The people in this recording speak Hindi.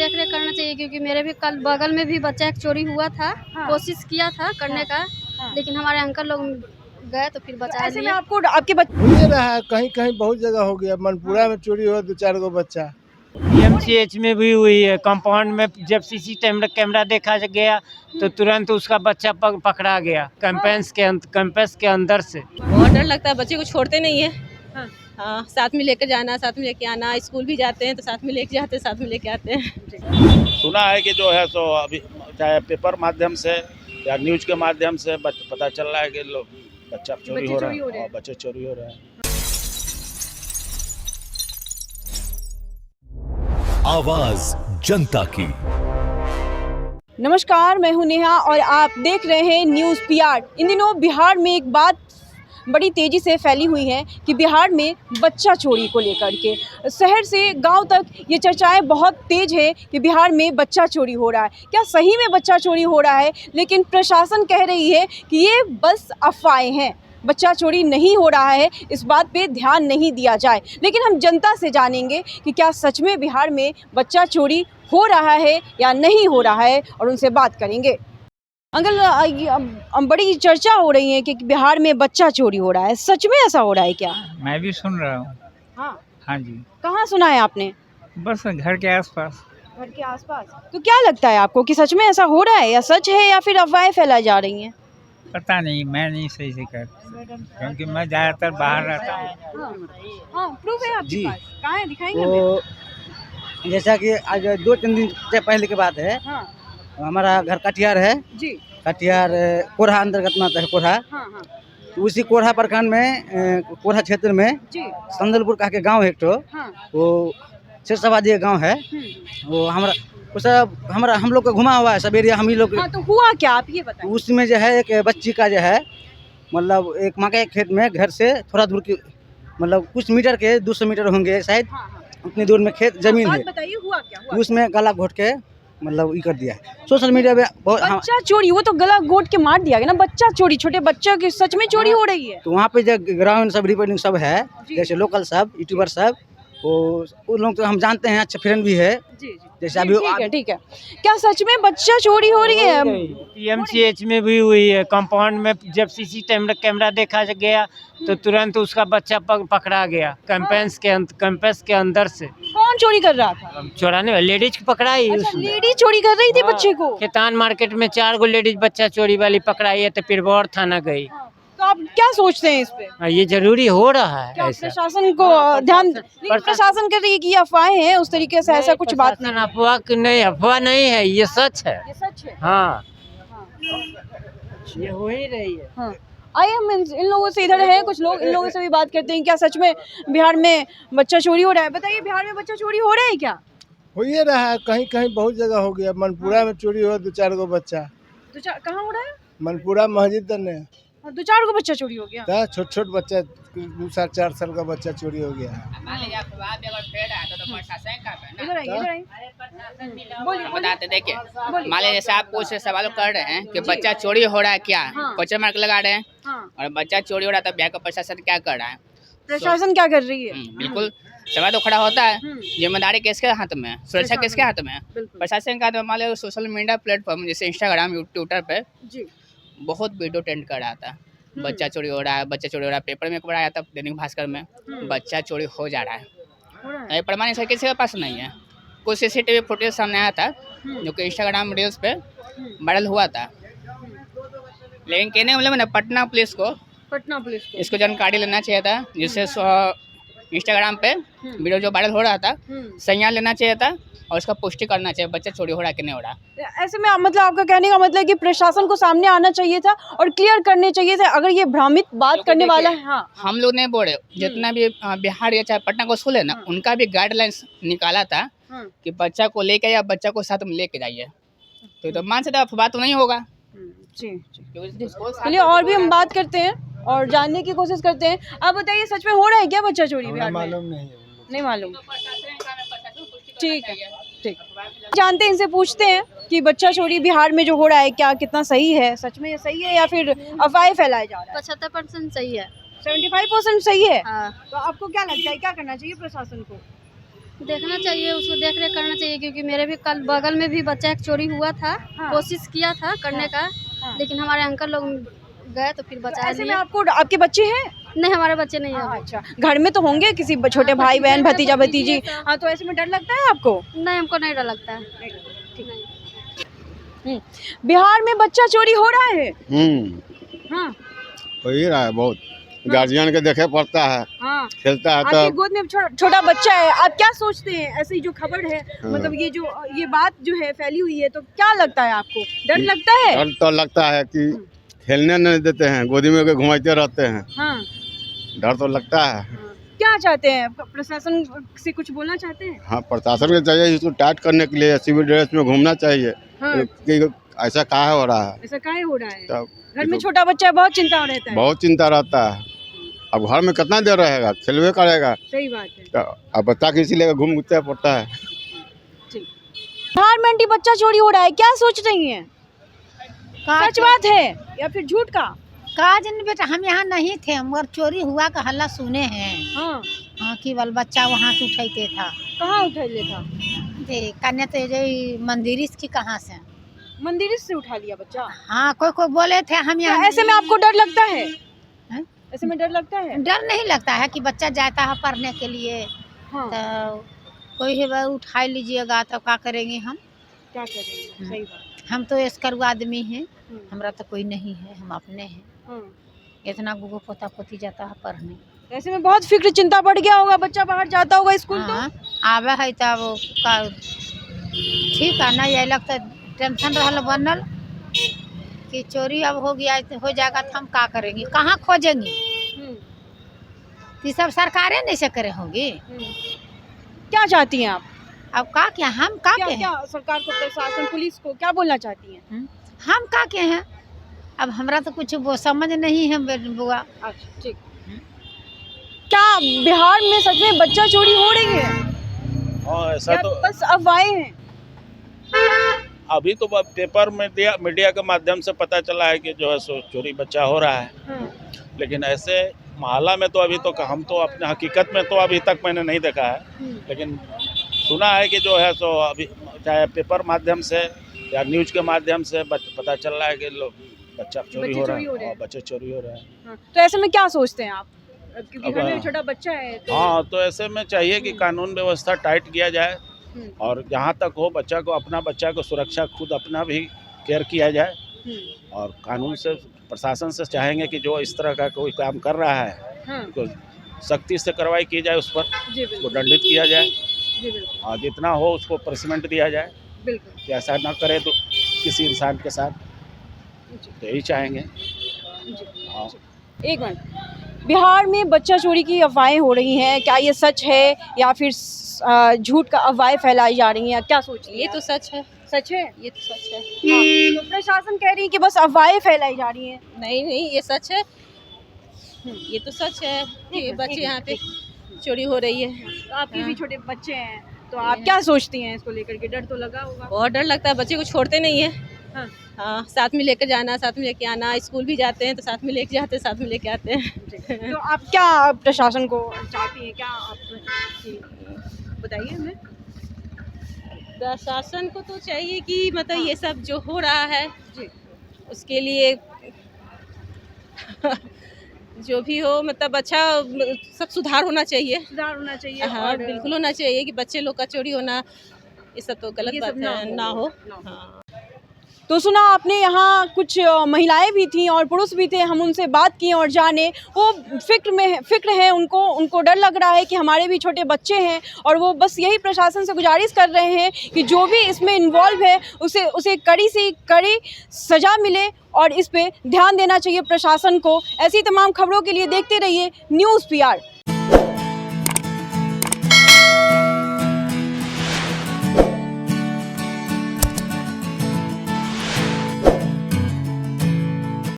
देख रेख करना चाहिए, क्योंकि मेरे भी कल बगल में भी बच्चा एक चोरी हुआ था। हाँ। कोशिश किया था करने का, लेकिन हमारे अंकल लोग गए तो फिर बचा ऐसे में लिए। आपको आपके बच्चे हो ही रहा है, कहीं कहीं बहुत जगह हो गया। मनपुरा में चोरी हुआ 2-4 गो बच्चा। PMCH में भी हुई है। कंपाउंड में जब सीसी कैमरा देखा गया तो तुरंत उसका बच्चा पकड़ा गया कैंपस के अंदर से। बहुत डर लगता है, बच्चे को छोड़ते नहीं है। हाँ। हाँ, साथ में लेकर जाना, साथ में लेके आना, स्कूल भी जाते हैं तो साथ में लेके जाते हैं, साथ में लेके आते हैं। सुना है कि जो है सो अभी चाहे पेपर माध्यम से या न्यूज के माध्यम से पता चल रहा है कि लोग बच्चा चोरी हो रहा है और बच्चे चोरी हो रहे हैं। आवाज जनता की। नमस्कार, मैं हूं नेहा और आप देख रहे हैं न्यूज़ PR। इन दिनों बिहार में एक बात बड़ी तेज़ी से फैली हुई है कि बिहार में बच्चा चोरी को लेकर के शहर से गांव तक ये चर्चाएं बहुत तेज़ है कि बिहार में बच्चा चोरी हो रहा है। क्या सही में बच्चा चोरी हो रहा है? लेकिन प्रशासन कह रही है कि ये बस अफवाहें हैं, बच्चा चोरी नहीं हो रहा है, इस बात पे ध्यान नहीं दिया जाए। लेकिन हम जनता से जानेंगे कि क्या सच में बिहार में बच्चा चोरी हो रहा है या नहीं हो रहा है, और उनसे बात करेंगे। अंकल, बड़ी चर्चा हो रही है कि बिहार में बच्चा चोरी हो रहा है, सच में ऐसा हो रहा है क्या? मैं भी सुन रहा हूँ। हाँ, हाँ जी, कहाँ सुना है आपने? बस घर के आसपास। घर के आसपास। तो क्या लगता है आपको कि सच में ऐसा हो रहा है, या सच है या फिर अफवाहें फैलाई जा रही हैं? पता नहीं, मैं नहीं सही से कर, क्योंकि मैं ज़्यादातर बाहर रहता हूँ। हाँ, प्रूफ है आपके जी। पास? कहाँ है, दिखाएंगे हमें? तो जैसा कि आज 2-3 दिन से पहले की बात है, हाँ हमारा घर कटिहार है। जी। कटिहार कोरहा अंतर्गत में आता है, कोरहा। हाँ हाँ तो उसी कोरहा प्रखंड में कोरहा क्षेत्र में जी। संदलपुर कहा के गांव है एक ठो, हाँ। वो शेरशाबादी गांव है। वो हमारा हम लोग का घुमा हुआ है सब एरिया, हम ही लोग। हाँ, तो हुआ क्या, आप ये बताइए। उसमें जो है एक बच्ची का जो है, मतलब एक मकई के खेत में घर से थोड़ा दूर की, मतलब कुछ मीटर के 200 मीटर होंगे शायद, हाँ हाँ। उतनी दूर में खेत जमीन है। बात बताइए, हुआ क्या? हुआ उसमें गला घोट के मतलब ये कर दिया है सोशल मीडिया पे बहुत। हाँ, बच्चा चोरी, वो तो गला घोट के मार दिया गया ना। बच्चा चोरी, छोटे बच्चों की सच में चोरी हो रही है? तो वहाँ पे जो ग्राउंड सब रिपोर्टिंग सब है, जी। जैसे लोकल सब यूट्यूबर सब, वो उन लोग तो हम जानते हैं, अच्छे फ्रेंड भी है। जी जी। जैसे अभी ठीक है। क्या सच में बच्चा चोरी हो रही है? PMCH में भी हुई है। कंपाउंड में जब सीसी कैमरा देखा गया तो तुरंत उसका बच्चा पकड़ा गया कैंपस के अंदर से। कौन चोरी कर रहा था? चोराने लेडीज पकड़ाई अच्छा, उसमें। लेडी चोरी कर रही थी बच्चे को? खेतान मार्केट में 4 गो लेडीज बच्चा चोरी वाली पकड़ाई है, तो पिरबौर थाना गई। तो आप क्या सोचते हैं इस पे? ये जरूरी हो रहा है क्या ऐसा। प्रशासन को ध्यान, लेकिन प्रशासन कर रही है कि ये अफवाहें हैं, उस तरीके से ऐसा कुछ बात नहीं। अफवाह नहीं है, ये सच है। ये सच है। हाँ, ये हो ही रही है। हाँ, आइए हम इन लोगों से, इधर हैं कुछ लोग, इन लोगों से भी बात करते हैं। क्या सच में बिहार में बच्चा चोरी हो रहा है? बताइए, बिहार में बच्चा चोरी हो रहा है क्या? हो ही रहा है, कहीं कहीं बहुत जगह हो गया। मनपुरा में चोरी हुआ 2-4 गो बच्चा। कहाँ हो रहा है? मनपुरा मस्जिद ने 2-4 को बच्चा चोरी हो गया। छोट बच्चा 2-4 साल का बच्चा चोरी हो गया है। इधर आइए, इधर आइए। बोलिए। बताते देखिए, मान लीजिए जैसे आप कुछ सवाल कर रहे हैं कि बच्चा चोरी हो रहा है क्या, क्वेश्चन मार्क लगा रहे हैं, और बच्चा चोरी हो रहा है तो बिहार का प्रशासन क्या कर रहा है? प्रशासन क्या कर रही है? बिल्कुल सवाल तो खड़ा होता है, जिम्मेदारी किसके हाथ में है, सुरक्षा किसके हाथ में है? प्रशासन का। तो मान लीजिए सोशल मीडिया प्लेटफॉर्म जैसे इंस्टाग्राम, ट्विटर पे बहुत वीडियो ट्रेंड कर रहा था, बच्चा चोरी हो रहा है, बच्चा चोरी हो रहा है। पेपर में खबर आया था, दैनिक भास्कर में, बच्चा चोरी हो जा रहा है। प्रमाण ऐसा किसी के पास नहीं है। कुछ CCTV फुटेज सामने आया था जो कि इंस्टाग्राम रील्स पे वायरल हुआ था, लेकिन कहने वाले मैंने पटना पुलिस को इसको जानकारी लेना चाहिए था, जिससे इंस्टाग्राम पे वीडियो जो वायरल हो रहा था संज्ञान लेना चाहिए था और उसका पुष्टि करना चाहिए, बच्चा चोरी हो रहा है कि नहीं हो रहा। ऐसे में मतलब आपका कहने का मतलब है कि प्रशासन को सामने आना चाहिए था और क्लियर करने चाहिए था, अगर ये भ्रामित बात करने वाला है। हाँ, हम लोग नहीं बोल रहे, जितना भी बिहार या चाहे पटना को स्कूल है ना, उनका भी गाइडलाइंस निकाला था कि बच्चा को लेके या बच्चा को साथ में लेके जाइए, तो मान से अफवाह तो नहीं होगा। चलिए, और भी हम बात करते हैं और जानने की कोशिश करते हैं। आप बताइए, सच में हो रहा है क्या बच्चा चोरी बिहार में? नहीं मालूम। ठीक है, ठीक। जानते हैं, इनसे पूछते हैं कि बच्चा चोरी बिहार में जो हो रहा है क्या, कितना सही है? सच में ये सही है या फिर अफवाहें फैलाया जा रहा है? 75% सही है। 75% सही है। हाँ। तो आपको क्या लगता है, क्या करना चाहिए प्रशासन को? देखना चाहिए, उसको देख रेख करना चाहिए, चाहिए, क्योंकि मेरे भी कल बगल में भी बच्चा एक चोरी हुआ था। हाँ। कोशिश किया था करने का, लेकिन हमारे अंकल लोग गए तो फिर बचा ऐसे में लिए। आपको आपके बच्चे हैं? नहीं, हमारे बच्चे नहीं हैं। अच्छा, घर में तो होंगे किसी छोटे भाई बहन भतीजा भतीजी। हाँ, तो ऐसे में डर लगता है आपको? नहीं, हमको नहीं डर लगता है। बिहार में बच्चा चोरी हो रहा है। हाँ हो ही रहा है बहुत, गार्जियन के देखे पड़ता है, हाँ। खेलता है आपके तो गोद में छोटा बच्चा है, आप क्या सोचते हैं? ऐसी जो खबर है, मतलब ये बात जो है फैली हुई है, तो क्या लगता है आपको? डर लगता है? डर तो लगता है कि खेलने नहीं देते हैं, गोदी में घुमाते रहते हैं। हाँ। डर तो लगता है। क्या चाहते हैं? प्रशासन से कुछ बोलना चाहते हैं? हाँ, प्रशासन को चाहिए इसको टाइट करने के लिए सिविल ड्रेस में घूमना चाहिए। हाँ। कि ऐसा काहे हो रहा है? ऐसा काहे हो रहा है? तब घर में छोटा बच्चा है, बहुत चिंता रहता है। बहुत चिंता रहता है। अब घर में कितना देर रहेगा, खेलवे करेगा, सही बात है। तो अब बच्चा के इसीलिए घूमते पड़ता है। बिहार में आंटी बच्चा चोरी हो रहा है, क्या सोच रही हैं? सच बात है या फिर झूठ का? काजन बेटा हम यहाँ नहीं थे, मगर चोरी हुआ का हल्ला सुने हैं। हाँ। हाँ कि बल बच्चा वहाँ से उठाते था। कहाँ उठा लिया था? कन्या तो ये मंदिर की कहाँ से? मंदिर से उठा लिया बच्चा? हाँ, कोई बोले थे हम यहाँ। ऐसे में आपको डर लगता है? हैं? ऐसे में डर लगता है? डर नहीं लगता है कि बच्चा जाता है पढ़ने के लिए। हाँ। तो कोई है उठा लीजिएगा तो क्या करेंगे हम? क्या करेंगे? सही बात। हम तो एस्करू आदमी हैं, हमारा तो कोई नहीं है, हम अपने हैं। इतना गुगो पोता पोती जाता है पढ़ने। ऐसे में बहुत फिक्र चिंता बढ़ गया होगा, बच्चा बाहर जाता होगा स्कूल। हाँ, आवे है तब का ठीक है ना, ये लगता टेंशन रहल बनल कि चोरी अब हो गया हो जाएगा तो हम क्या करेंगे, कहाँ खोजेंगे? ये सब सरकारें नहीं से करे होंगी। क्या चाहती हैं आप? अब का क्या हम का के क्या सरकार को, प्रशासन, पुलिस को क्या बोलना चाहती हैं? हम का के हैं? अब हमरा तो कुछ वो समझ नहीं है बुआ। अच्छा, ठीक। क्या बिहार में सच में बच्चा चोरी हो रही है? हाँ, ऐसा तो बस अफवाहें हैं? अभी तो पेपर मीडिया के माध्यम से पता चला है कि जो है सो चोरी बच्चा हो रहा है। लेकिन ऐसे मोहल्ला में तो अभी तो हम तो अपने हकीकत में तो अभी तक मैंने नहीं देखा है, लेकिन सुना है कि जो है सो अभी चाहे पेपर माध्यम से या न्यूज के माध्यम से पता चल रहा है कि बच्चा चोरी हो रहा है, बच्चे चोरी हो रहे हैं। तो ऐसे में क्या सोचते हैं आप? क्योंकि घर में छोटा बच्चा है तो... हाँ, तो ऐसे में चाहिए कि कानून व्यवस्था टाइट किया जाए, और जहाँ तक हो बच्चा को सुरक्षा खुद अपना भी केयर किया जाए, और कानून से प्रशासन से चाहेंगे कि जो इस तरह का कोई काम कर रहा है तो सख्ती से कार्रवाई की जाए, उस पर उसको दंडित किया जाए, और जितना हो उसको पनिशमेंट दिया जाए कि ऐसा ना करे तो किसी इंसान के साथ, तो यही चाहेंगे। हाँ। एक मिनट, बिहार में बच्चा चोरी की अफवाहें हो रही हैं, क्या ये सच है या फिर झूठ का अफवाहें फैलाई जा रही हैं? क्या सोच रही हैं? ये तो सच है। सच है? ये तो सच है। हाँ, तो प्रशासन कह रही है कि बस अफवाहें फैलाई जा रही हैं। नहीं, ये सच है। ये तो सच है कि बच्चे यहाँ पे चोरी हो रही है। तो आपके भी छोटे बच्चे हैं, तो आप क्या सोचती हैं इसको लेकर के? डर तो लगा होगा। बहुत डर लगता है, बच्चे को छोड़ते नहीं है। हाँ, साथ में लेकर जाना, साथ में लेके आना, स्कूल भी जाते हैं तो साथ में लेके जाते हैं, साथ में लेके आते हैं। तो आप क्या प्रशासन को चाहती हैं? क्या आप बताइए हमें। प्रशासन को तो चाहिए कि मतलब ये सब जो हो रहा है उसके लिए जो भी हो, मतलब अच्छा सब सुधार होना चाहिए। हाँ, बिल्कुल होना चाहिए कि बच्चे लोग का चोरी होना ये सब तो गलत बात है, ना हो। हाँ। तो सुना आपने, यहाँ कुछ महिलाएं भी थीं और पुरुष भी थे, हम उनसे बात किए और जाने वो फिक्र है उनको डर लग रहा है कि हमारे भी छोटे बच्चे हैं, और वो बस यही प्रशासन से गुजारिश कर रहे हैं कि जो भी इसमें इन्वॉल्व है उसे कड़ी से कड़ी सज़ा मिले, और इस पे ध्यान देना चाहिए प्रशासन को। ऐसी तमाम खबरों के लिए देखते रहिए न्यूज़ PR।